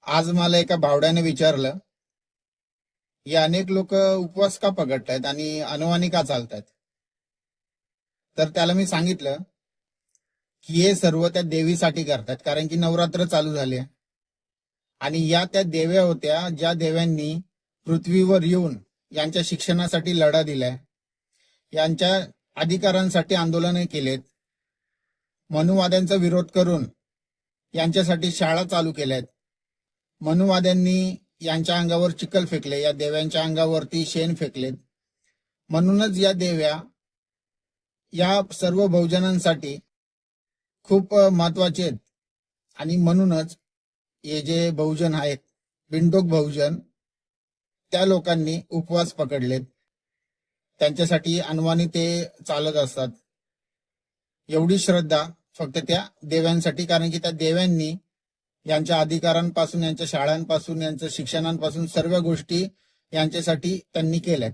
आज मला एका भावड्याने विचारलं की अनेक लोक उपवास का पकडतायत आणि अनवाणी का चालतायत. तर त्याला मी सांगितलं की हे सर्व त्या देवीसाठी करतात, कारण की नवरात्र चालू झाले आणि या त्या देव्या होत्या ज्या देव्यांनी पृथ्वीवर येऊन यांच्या शिक्षणासाठी लढा दिलाय, यांच्या अधिकारांसाठी आंदोलने केलेत, मनुवाद्यांचा विरोध करून यांच्यासाठी शाळा चालू केल्यात. मनुवाद्यांनी यांच्या अंगावर चिखल फेकले, या देव्यांच्या अंगावरती शेण फेकलेत. म्हणूनच या देव्या या सर्व बहुजनांसाठी खूप महत्वाचे आहेत आणि म्हणूनच हे जे बहुजन आहेत, बिनडोक बहुजन, त्या लोकांनी उपवास पकडलेत. त्यांच्यासाठी अनवाणी ते चालत असतात. एवढी श्रद्धा फक्त त्या देव्यांसाठी, कारण की त्या देव्यांनी यांच्या अधिकारांपासून, यांच्या शाळांपासून, यांच्या शिक्षणांपासून सर्व गोष्टी यांच्यासाठी त्यांनी केल्यात.